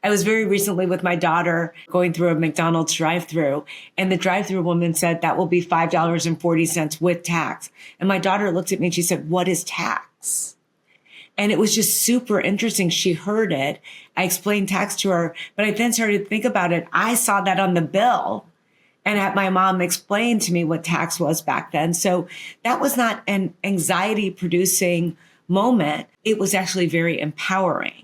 I was very recently with my daughter going through a McDonald's drive-through, and the drive-through woman said that will be $5.40 with tax. And my daughter looked at me and she said, "What is tax?" And it was just super interesting. She heard it. I explained tax to her, but I then started to think about it. I saw that on the bill and had my mom explain to me what tax was back then. So that was not an anxiety producing moment. It was actually very empowering.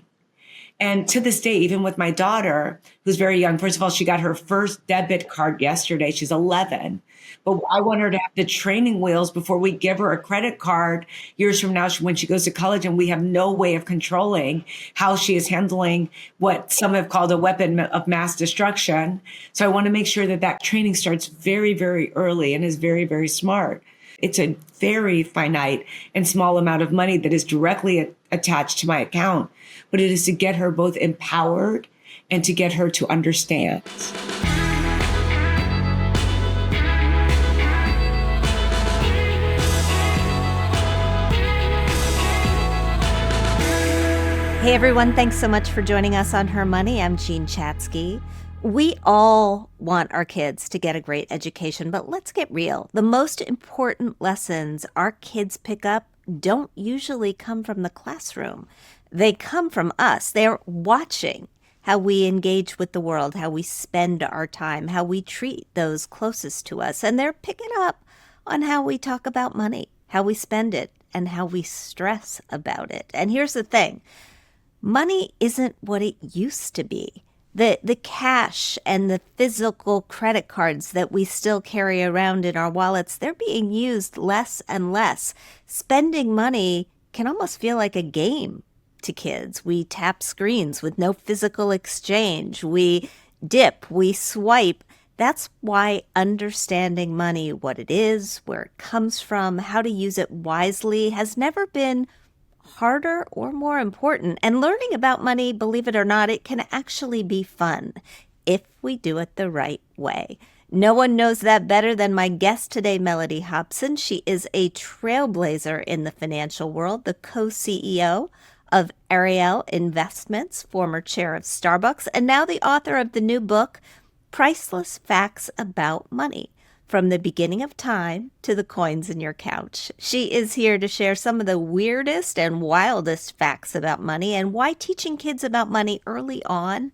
And to this day, even with my daughter, who's very young, first of all, she got her first debit card yesterday. She's 11. But I want her to have the training wheels before we give her a credit card years from now when she goes to college, and we have no way of controlling how she is handling what some have called a weapon of mass destruction. So I want to make sure that that training starts very, very early and is very, very smart. It's a very finite and small amount of money that is directly attached to my account, but it is to get her both empowered and to get her to understand. Hey everyone, thanks so much for joining us on Her Money. I'm Jean Chatzky. We all want our kids to get a great education, but let's get real. The most important lessons our kids pick up don't usually come from the classroom. They come from us. They're watching how we engage with the world, how we spend our time, how we treat those closest to us. And they're picking up on how we talk about money, how we spend it, and how we stress about it. And here's the thing. Money isn't what it used to be. The cash and the physical credit cards that we still carry around in our wallets, they're being used less and less. Spending money can almost feel like a game to kids. We tap screens with no physical exchange. We dip, we swipe. That's why understanding money, what it is, where it comes from, how to use it wisely, has never been harder or more important. And learning about money, believe it or not, it can actually be fun if we do it the right way. No one knows that better than my guest today, Mellody Hobson. She is a trailblazer in the financial world, the co-CEO of Ariel Investments, former chair of Starbucks, and now the author of the new book, Priceless Facts About Money. From the beginning of time to the coins in your couch. She is here to share some of the weirdest and wildest facts about money and why teaching kids about money early on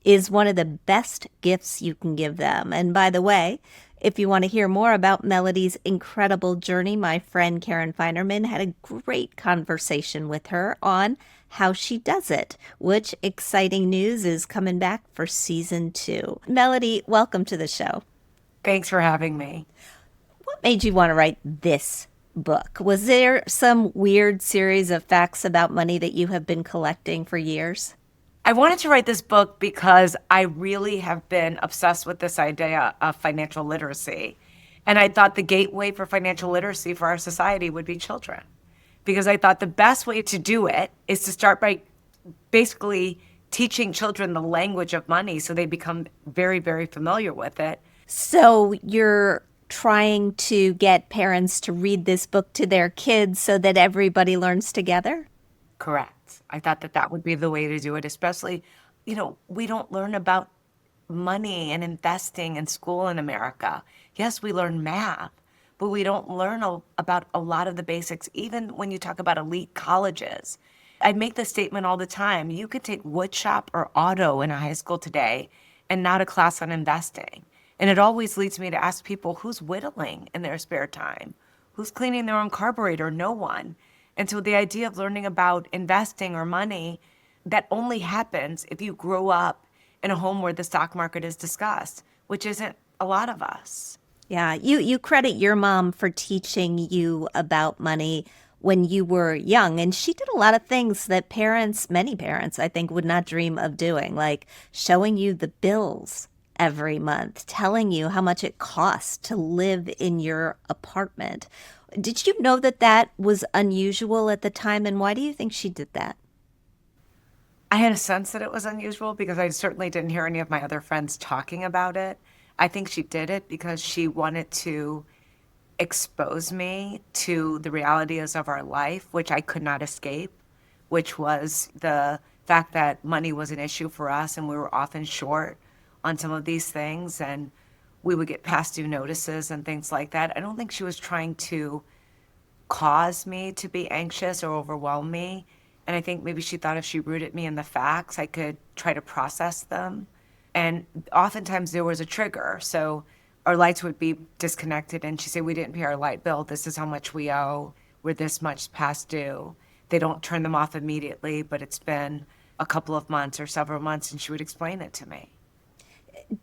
is one of the best gifts you can give them. And by the way, if you want to hear more about Mellody's incredible journey, my friend Karen Feinerman had a great conversation with her on how she does it, which exciting news is coming back for season 2. Mellody, welcome to the show. Thanks for having me. What made you want to write this book? Was there some weird series of facts about money that you have been collecting for years? I wanted to write this book because I really have been obsessed with this idea of financial literacy. And I thought the gateway for financial literacy for our society would be children. Because I thought the best way to do it is to start by basically teaching children the language of money so they become very, very familiar with it. So you're trying to get parents to read this book to their kids so that everybody learns together? Correct. I thought that that would be the way to do it, especially, we don't learn about money and investing in school in America. Yes, we learn math, but we don't learn about a lot of the basics, even when you talk about elite colleges. I make the statement all the time. You could take woodshop or auto in a high school today and not a class on investing. And it always leads me to ask people, who's whittling in their spare time? Who's cleaning their own carburetor? No one. And so the idea of learning about investing or money, that only happens if you grow up in a home where the stock market is discussed, which isn't a lot of us. Yeah, you credit your mom for teaching you about money when you were young. And she did a lot of things that many parents, I think, would not dream of doing, like showing you the bills every month, telling you how much it costs to live in your apartment. Did you know that that was unusual at the time, and why do you think she did that? I had a sense that it was unusual because I certainly didn't hear any of my other friends talking about it. I think she did it because she wanted to expose me to the realities of our life, which I could not escape, which was the fact that money was an issue for us and we were often short on some of these things and we would get past due notices and things like that. I don't think she was trying to cause me to be anxious or overwhelm me. And I think maybe she thought if she rooted me in the facts, I could try to process them. And oftentimes there was a trigger. So our lights would be disconnected and she'd say, we didn't pay our light bill. This is how much we owe. We're this much past due. They don't turn them off immediately, but it's been a couple of months or several months, and she would explain it to me.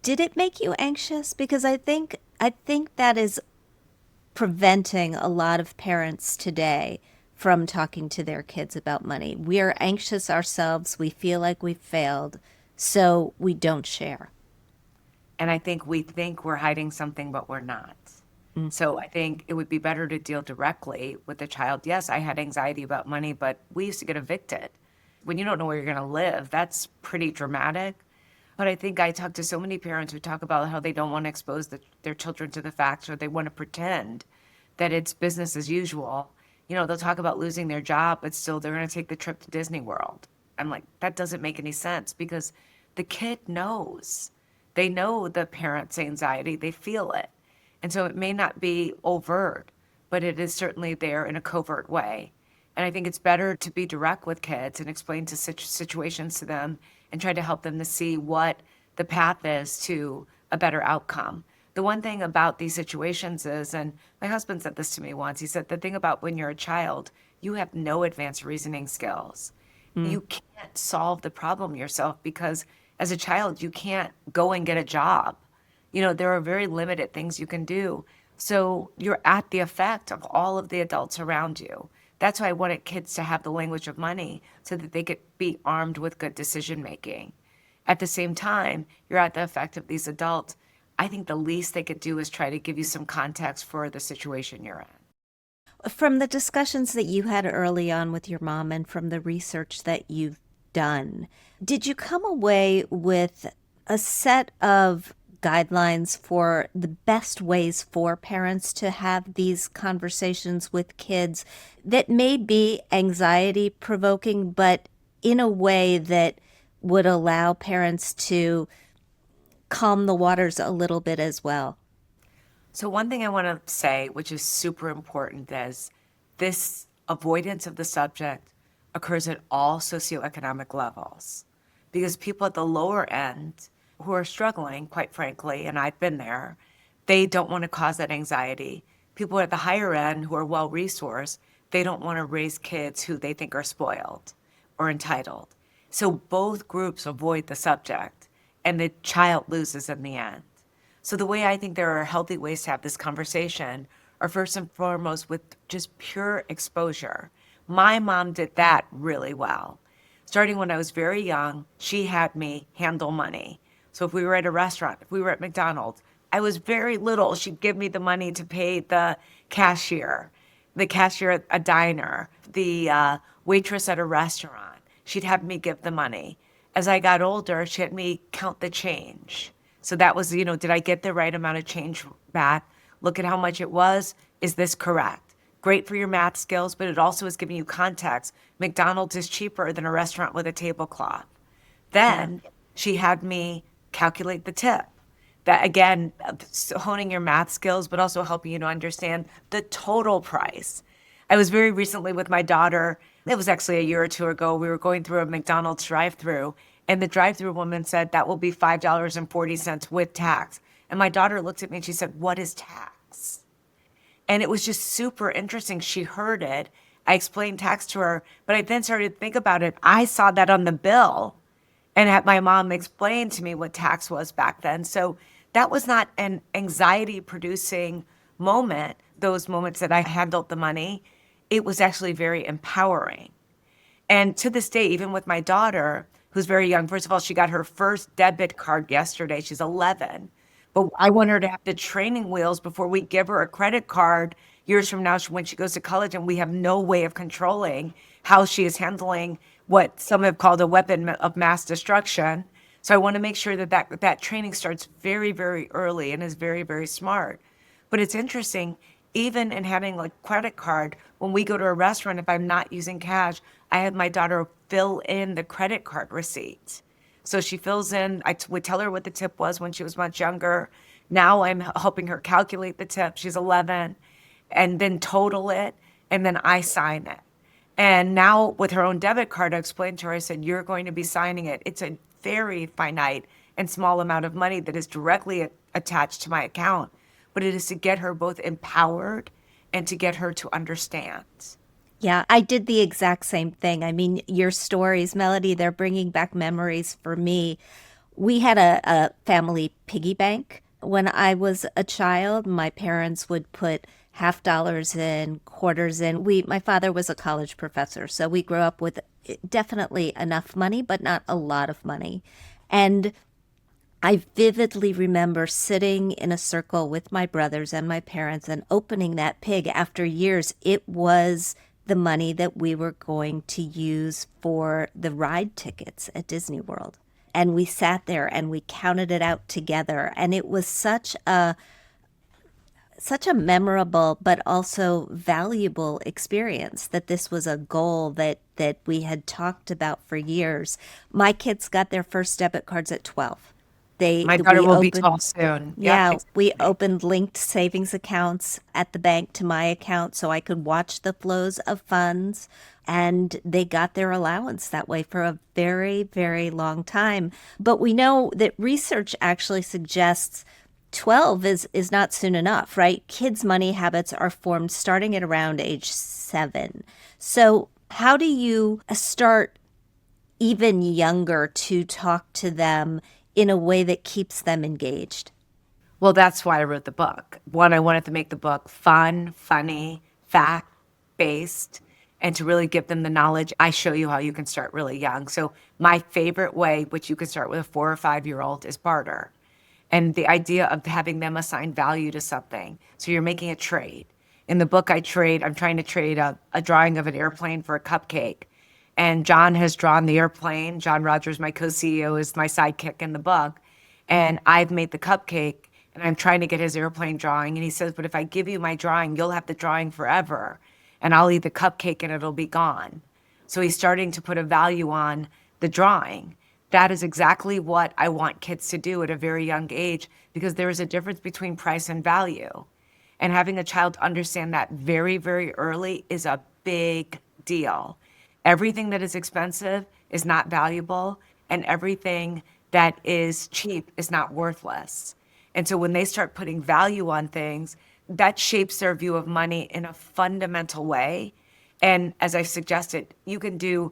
Did it make you anxious? Because I think that is preventing a lot of parents today from talking to their kids about money. We are anxious ourselves. We feel like we've failed, so we don't share. And I think we think we're hiding something, but we're not. So I think it would be better to deal directly with the child. Yes, I had anxiety about money, but we used to get evicted. When you don't know where you're going to live, that's pretty dramatic. But I think I talk to so many parents who talk about how they don't want to expose their children to the facts, or they want to pretend that it's business as usual. You know, they'll talk about losing their job, but still they're going to take the trip to Disney World. I'm like, that doesn't make any sense, because the kid knows. They know the parent's anxiety. They feel it. And so it may not be overt, but it is certainly there in a covert way. And I think it's better to be direct with kids and explain situations to them and try to help them to see what the path is to a better outcome. The one thing about these situations is, and my husband said this to me once, he said, the thing about when you're a child, you have no advanced reasoning skills. You can't solve the problem yourself, because as a child, you can't go and get a job. You know, there are very limited things you can do. So you're at the effect of all of the adults around you. That's why I wanted kids to have the language of money, so that they could be armed with good decision making. At the same time, you're at the effect of these adults. I think the least they could do is try to give you some context for the situation you're in. From the discussions that you had early on with your mom and from the research that you've done, did you come away with a set of guidelines for the best ways for parents to have these conversations with kids that may be anxiety provoking, but in a way that would allow parents to calm the waters a little bit as well? So one thing I want to say, which is super important, is this avoidance of the subject occurs at all socioeconomic levels, because people at the lower end who are struggling, quite frankly, and I've been there, they don't want to cause that anxiety. People at the higher end who are well-resourced, they don't want to raise kids who they think are spoiled or entitled. So both groups avoid the subject, and the child loses in the end. So the way I think there are healthy ways to have this conversation are first and foremost with just pure exposure. My mom did that really well. Starting when I was very young, she had me handle money. So if we were at a restaurant, if we were at McDonald's, I was very little. She'd give me the money to pay the cashier at a diner, the waitress at a restaurant. She'd have me give the money. As I got older, she had me count the change. So that was, did I get the right amount of change back? Look at how much it was. Is this correct? Great for your math skills, but it also is giving you context. McDonald's is cheaper than a restaurant with a tablecloth. Then she had me calculate the tip. That, again, honing your math skills, but also helping you to understand the total price. I was very recently with my daughter. It was actually a year or two ago. We were going through a McDonald's drive-through, and the drive-through woman said, that will be $5.40 with tax. And my daughter looked at me and she said, what is tax? And it was just super interesting. She heard it. I explained tax to her, but I then started to think about it. I saw that on the bill and had my mom explain to me what tax was back then. So that was not an anxiety-producing moment, those moments that I handled the money. It was actually very empowering. And to this day, even with my daughter, who's very young, first of all, she got her first debit card yesterday. She's 11. But I want her to have the training wheels before we give her a credit card years from now when she goes to college, and we have no way of controlling how she is handling what some have called a weapon of mass destruction. So I want to make sure that training starts very, very early and is very, very smart. But it's interesting, even in having like credit card, when we go to a restaurant, if I'm not using cash, I had my daughter fill in the credit card receipt. So she fills in, would tell her what the tip was when she was much younger. Now I'm helping her calculate the tip. She's 11, and then total it, and then I sign it. And now with her own debit card, I explained to her, I said, you're going to be signing it. It's a very finite and small amount of money that is directly attached to my account, but it is to get her both empowered and to get her to understand. Yeah, I did the exact same thing. I mean, your stories, Mellody, they're bringing back memories for me. We had a family piggy bank. When I was a child, my parents would put half dollars in, quarters in. My father was a college professor, so we grew up with definitely enough money, but not a lot of money. And I vividly remember sitting in a circle with my brothers and my parents and opening that pig after years. It was the money that we were going to use for the ride tickets at Disney World. And we sat there and we counted it out together. And it was such a memorable but also valuable experience that this was a goal that we had talked about for years. My kids got their first debit cards at 12. My daughter will be 12 soon. Yeah, we opened linked savings accounts at the bank to my account so I could watch the flows of funds. And they got their allowance that way for a very, very long time. But we know that research actually suggests 12 is not soon enough, right? Kids' money habits are formed starting at around age 7. So how do you start even younger to talk to them in a way that keeps them engaged? Well, that's why I wrote the book. One, I wanted to make the book fun, funny, fact-based, and to really give them the knowledge. I show you how you can start really young. So my favorite way, which you can start with a 4 or 5-year-old, is barter. And the idea of having them assign value to something. So you're making a trade. In the book, I'm trying to trade a drawing of an airplane for a cupcake. And John has drawn the airplane. John Rogers, my co-CEO, is my sidekick in the book. And I've made the cupcake, and I'm trying to get his airplane drawing. And he says, but if I give you my drawing, you'll have the drawing forever. And I'll eat the cupcake and it'll be gone. So he's starting to put a value on the drawing. That is exactly what I want kids to do at a very young age, because there is a difference between price and value. And having a child understand that very, very early is a big deal. Everything that is expensive is not valuable, and everything that is cheap is not worthless. And so when they start putting value on things, that shapes their view of money in a fundamental way. And as I suggested, you can do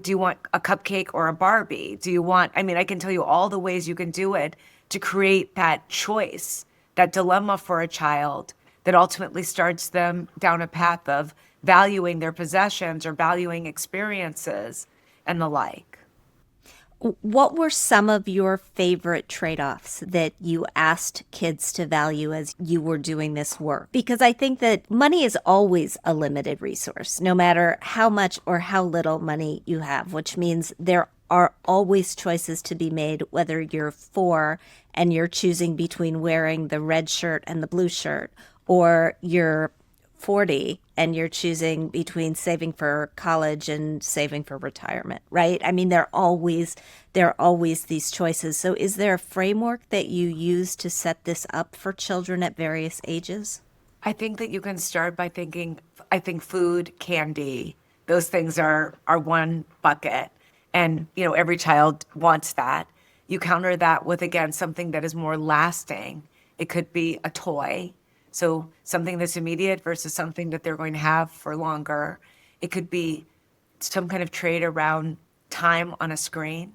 you want a cupcake or a Barbie? I can tell you all the ways you can do it to create that choice, that dilemma for a child that ultimately starts them down a path of valuing their possessions or valuing experiences and the like. What were some of your favorite trade-offs that you asked kids to value as you were doing this work? Because I think that money is always a limited resource, no matter how much or how little money you have, which means there are always choices to be made, whether you're 4 and you're choosing between wearing the red shirt and the blue shirt, or you're 40 and you're choosing between saving for college and saving for retirement, right? I mean, there are always these choices. So is there a framework that you use to set this up for children at various ages? I think that you can start by I think food, candy, those things are one bucket. And, every child wants that. You counter that with, again, something that is more lasting. It could be a toy. So something that's immediate versus something that they're going to have for longer. It could be some kind of trade around time on a screen.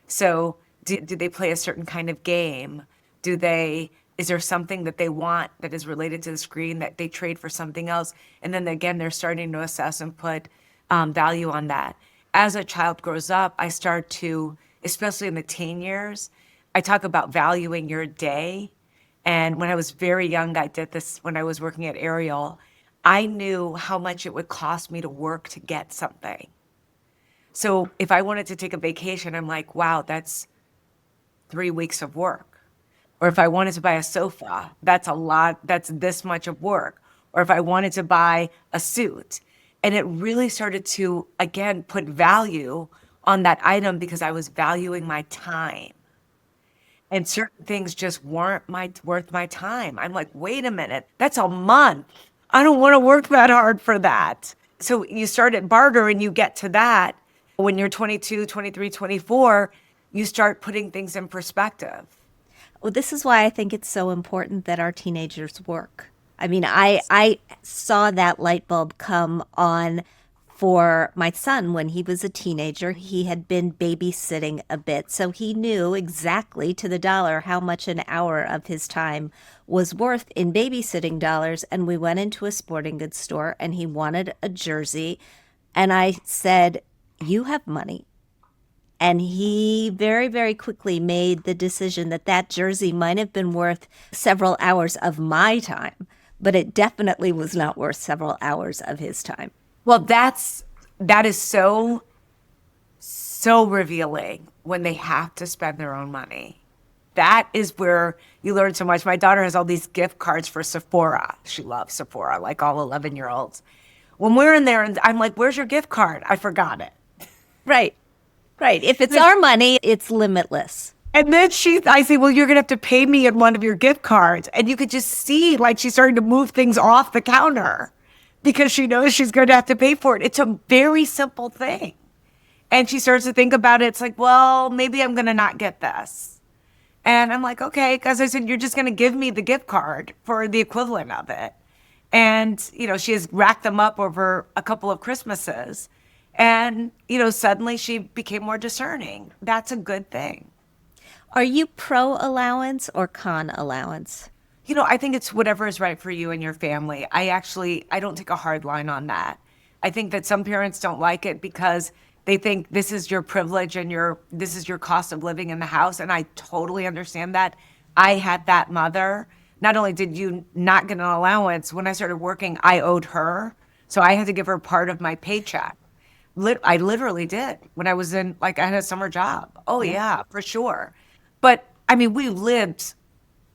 So do they play a certain kind of game? Is there something that they want that is related to the screen that they trade for something else? And then again, they're starting to assess and put value on that. As a child grows up, I start to, especially in the teen years, I talk about valuing your day. And when I was very young, I did this when I was working at Ariel. I knew how much it would cost me to work to get something. So if I wanted to take a vacation, I'm like, wow, that's 3 weeks of work. Or if I wanted to buy a sofa, that's a lot, that's this much of work. Or if I wanted to buy a suit. And it really started to, again, put value on that item because I was valuing my time. And certain things just weren't worth my time. I'm like, wait a minute, that's a month. I don't want to work that hard for that. So you start at barter and you get to that. When you're 22, 23, 24, you start putting things in perspective. Well, this is why I think it's so important that our teenagers work. I mean, I saw that light bulb come on for my son when he was a teenager. He had been babysitting a bit, so he knew exactly to the dollar how much an hour of his time was worth in babysitting dollars. And we went into a sporting goods store and he wanted a jersey. And I said, "You have money." And he very, very quickly made the decision that that jersey might have been worth several hours of my time, but it definitely was not worth several hours of his time. Well, that is so revealing when they have to spend their own money. That is where you learn so much. My daughter has all these gift cards for Sephora. She loves Sephora, like all 11-year-olds. When we're in there and I'm like, "Where's your gift card?" I forgot it. Right. Right. If it's our money, it's limitless. And then I say, "Well, you're going to have to pay me in one of your gift cards." And you could just see like she's starting to move things off the counter because she knows she's going to have to pay for it. It's a very simple thing. And she starts to think about it. It's like, well, maybe I'm going to not get this. And I'm like, okay, because I said, "You're just going to give me the gift card for the equivalent of it." And, she has racked them up over a couple of Christmases. And, suddenly she became more discerning. That's a good thing. Are you pro allowance or con allowance? I think it's whatever is right for you and your family. I don't take a hard line on that. I think that some parents don't like it because they think this is your privilege and this is your cost of living in the house. And I totally understand that. I had that mother. Not only did you not get an allowance, when I started working, I owed her. So I had to give her part of my paycheck. I literally did when I was I had a summer job. Oh yeah, for sure. But I mean, we lived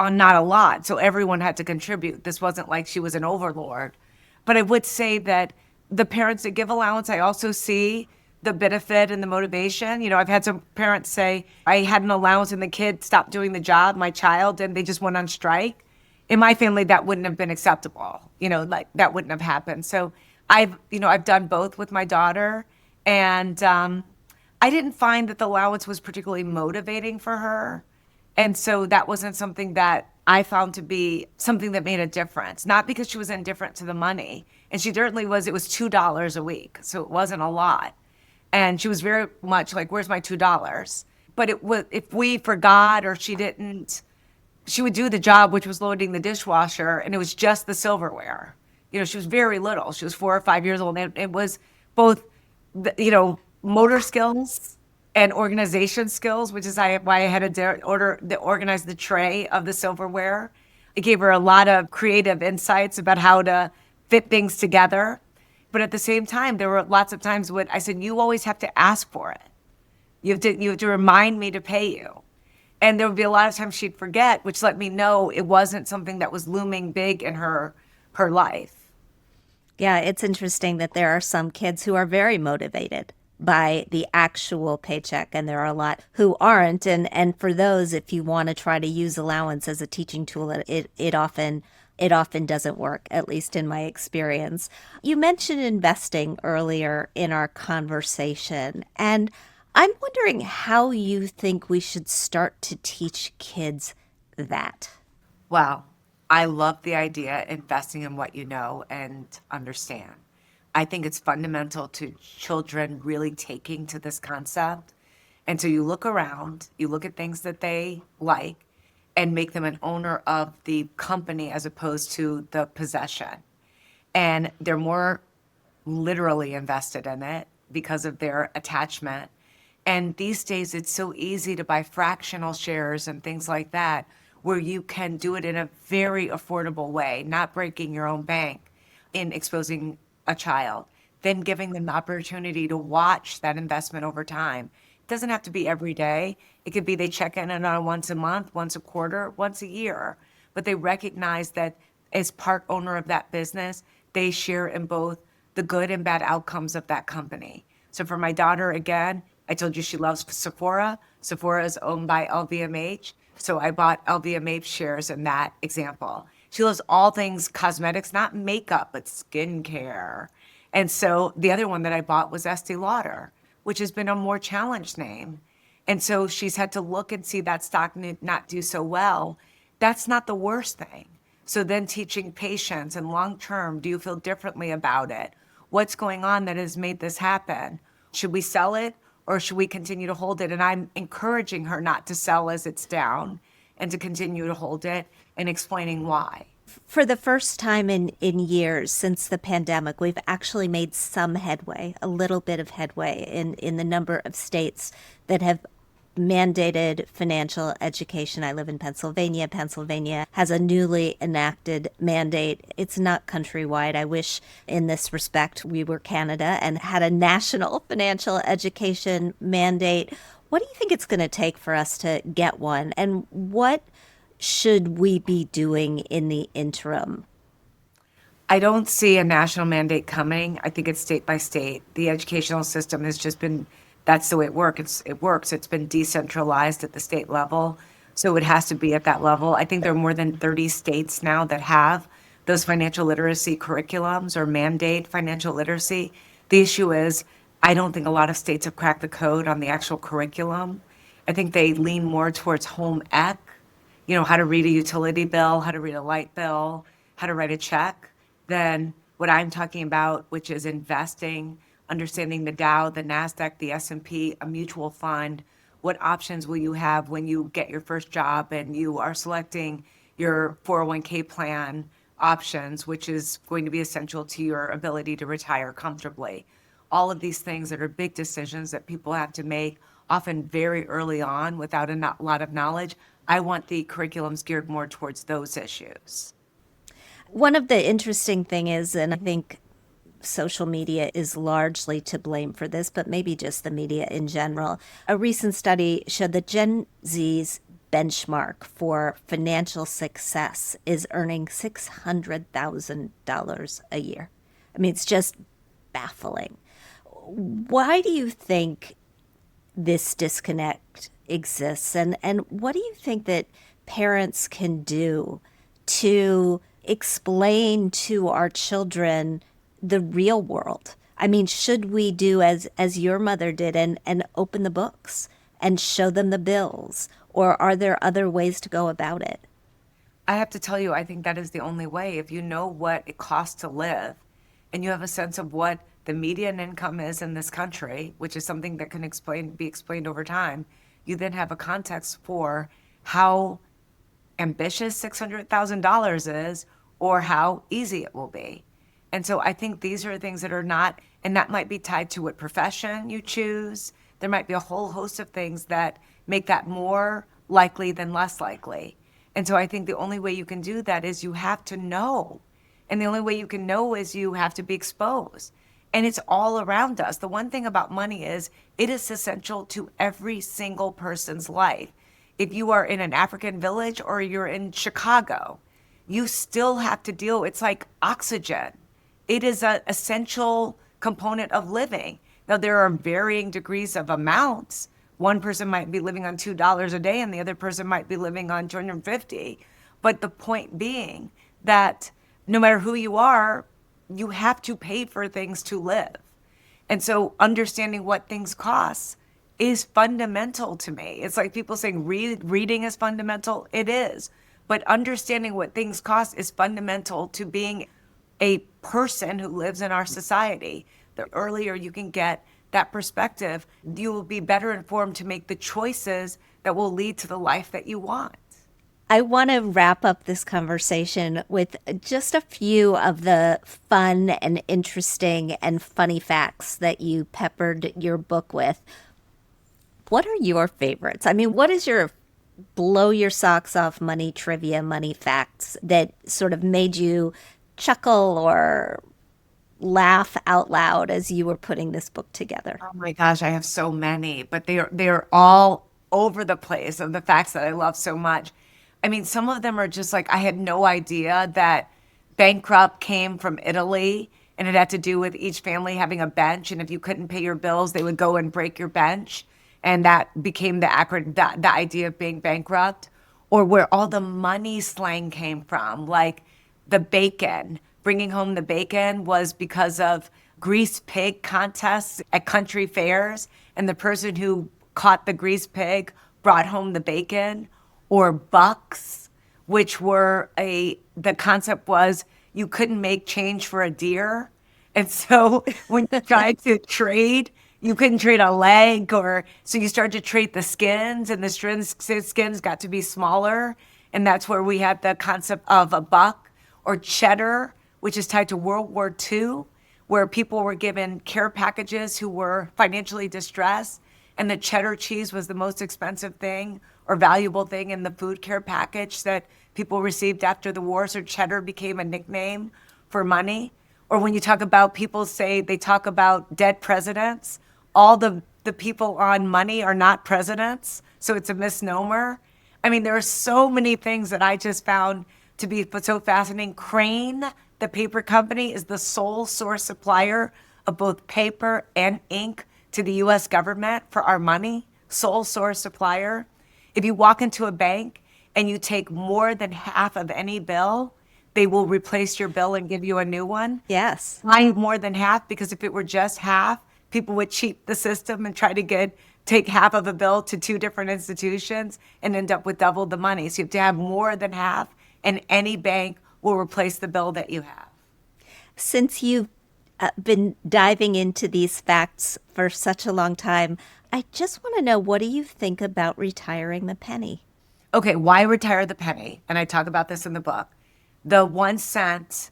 on not a lot, so everyone had to contribute. This wasn't like she was an overlord. But I would say that the parents that give allowance, I also see the benefit and the motivation. I've had some parents say, "I had an allowance and the kid stopped doing the job, my child, and they just went on strike." In my family, that wouldn't have been acceptable. That wouldn't have happened. So I've done both with my daughter. And I didn't find that the allowance was particularly motivating for her. And so that wasn't something that I found to be something that made a difference. Not because she was indifferent to the money. And she certainly was. It was $2 a week. So it wasn't a lot. And she was very much like, "Where's my $2? But it was, if we forgot or she didn't, she would do the job, which was loading the dishwasher. And it was just the silverware. She was very little. She was 4 or 5 years old. And it was both motor skills and organization skills, which is why I had to organize the tray of the silverware. It gave her a lot of creative insights about how to fit things together. But at the same time, there were lots of times when I said, "You always have to ask for it. You have to remind me to pay you." And there would be a lot of times she'd forget, which let me know it wasn't something that was looming big in her life. Yeah, it's interesting that there are some kids who are very motivated by the actual paycheck, and there are a lot who aren't. And for those, if you want to try to use allowance as a teaching tool, it often doesn't work, at least in my experience. You mentioned investing earlier in our conversation, and I'm wondering how you think we should start to teach kids that. Wow. I love the idea investing in what you know and understand. I think it's fundamental to children really taking to this concept. And so you look around, you look at things that they like and make them an owner of the company as opposed to the possession. And they're more literally invested in it because of their attachment. And these days, it's so easy to buy fractional shares and things like that, where you can do it in a very affordable way, not breaking your own bank in exposing a child, then giving them the opportunity to watch that investment over time. It doesn't have to be every day. It could be they check in on once a month, once a quarter, once a year, but they recognize that as part owner of that business, they share in both the good and bad outcomes of that company. So for my daughter, again, I told you she loves Sephora. Sephora is owned by LVMH. So I bought LVMH shares in that example. She loves all things cosmetics, not makeup, but skincare. And so the other one that I bought was Estee Lauder, which has been a more challenged name. And so she's had to look and see that stock not do so well. That's not the worst thing. So then teaching patience and long term, do you feel differently about it? What's going on that has made this happen? Should we sell it or should we continue to hold it? And I'm encouraging her not to sell as it's down and to continue to hold it and explaining why. For the first time in years since the pandemic, we've actually made some headway, a little bit of headway in the number of states that have mandated financial education. I live in Pennsylvania. Pennsylvania has a newly enacted mandate. It's not countrywide. I wish in this respect we were Canada and had a national financial education mandate. What do you think it's going to take for us to get one? And what should we be doing in the interim? I don't see a national mandate coming. I think it's state by state. The educational system has just been, that's the way it works. It's been decentralized at the state level. So it has to be at that level. I think there are more than 30 states now that have those financial literacy curriculums or mandate financial literacy. The issue is, I don't think a lot of states have cracked the code on the actual curriculum. I think they lean more towards home ec, how to read a utility bill, how to read a light bill, how to write a check, than what I'm talking about, which is investing, understanding the Dow, the NASDAQ, the S&P, a mutual fund. What options will you have when you get your first job and you are selecting your 401k plan options, which is going to be essential to your ability to retire comfortably? All of these things that are big decisions that people have to make, often very early on without a lot of knowledge. I want the curriculums geared more towards those issues. One of the interesting thing is, and I think social media is largely to blame for this, but maybe just the media in general. A recent study showed that Gen Z's benchmark for financial success is earning $600,000 a year. I mean, it's just baffling. Why do you think this disconnect exists? And what do you think that parents can do to explain to our children the real world? I mean, should we do as your mother did and open the books and show them the bills? Or are there other ways to go about it? I have to tell you, I think that is the only way. If you know what it costs to live and you have a sense of what the median income is in this country, which is something that can be explained over time, you then have a context for how ambitious $600,000 is or how easy it will be. And so I think these are things that are not, and that might be tied to what profession you choose. There might be a whole host of things that make that more likely than less likely. And so I think the only way you can do that is you have to know. And the only way you can know is you have to be exposed. And it's all around us. The one thing about money is it is essential to every single person's life. If you are in an African village or you're in Chicago, you still have to deal, it's like oxygen. It is an essential component of living. Now, there are varying degrees of amounts. One person might be living on $2 a day and the other person might be living on $250. But the point being that no matter who you are, you have to pay for things to live. And so understanding what things cost is fundamental to me. It's like people saying reading is fundamental. It is. But understanding what things cost is fundamental to being a person who lives in our society. The earlier you can get that perspective, you will be better informed to make the choices that will lead to the life that you want. I want to wrap up this conversation with just a few of the fun and interesting and funny facts that you peppered your book with. What are your favorites? I mean, what is your blow your socks off money trivia, money facts that sort of made you chuckle or laugh out loud as you were putting this book together? Oh my gosh, I have so many, but they're all over the place of the facts that I love so much. I mean, some of them are just like, I had no idea that bankrupt came from Italy And it had to do with each family having a bench. And if you couldn't pay your bills, they would go and break your bench. And that became the idea of being bankrupt. Or where all the money slang came from, like the bacon. Bringing home the bacon was because of greased pig contests at country fairs. And the person who caught the greased pig brought home the bacon. Or bucks, which were the concept was you couldn't make change for a deer. And so when you tried to trade, you couldn't trade a leg, so you started to trade the skins, and the skins got to be smaller. And that's where we had the concept of a buck. Or cheddar, which is tied to World War II, where people were given care packages who were financially distressed. And the cheddar cheese was the most expensive thing or valuable thing in the food care package that people received after the war. So cheddar became a nickname for money. Or when you talk about people they talk about dead presidents, all the people on money are not presidents. So it's a misnomer. I mean, there are so many things that I just found to be so fascinating. Crane, the paper company, is the sole source supplier of both paper and ink to the U.S. government for our money. Sole source supplier. If you walk into a bank and you take more than half of any bill, they will replace your bill and give you a new one. Yes. Why more than half? Because if it were just half, people would cheat the system and try to take half of a bill to two different institutions and end up with double the money. So you have to have more than half, and any bank will replace the bill that you have. Since you've been diving into these facts for such a long time, I just want to know, what do you think about retiring the penny? Okay, why retire the penny? And I talk about this in the book. The 1 cent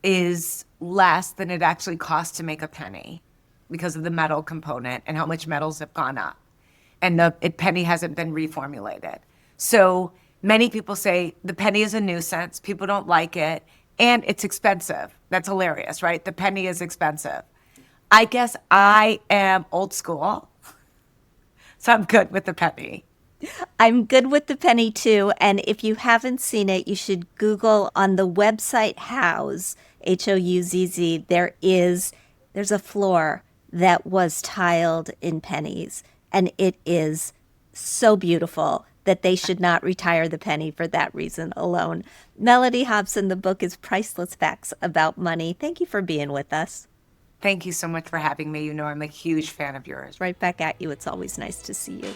is less than it actually costs to make a penny because of the metal component and how much metals have gone up. And the penny hasn't been reformulated. So many people say the penny is a nuisance, people don't like it, and it's expensive. That's hilarious, right? The penny is expensive. I guess I am old school, so I'm good with the penny. I'm good with the penny too. And if you haven't seen it, you should Google on the website Houzz, Houzz. There's a floor that was tiled in pennies. And it is so beautiful that they should not retire the penny for that reason alone. Mellody Hobson, the book is Priceless Facts About Money. Thank you for being with us. Thank you so much for having me. You know I'm a huge fan of yours. Right back at you. It's always nice to see you.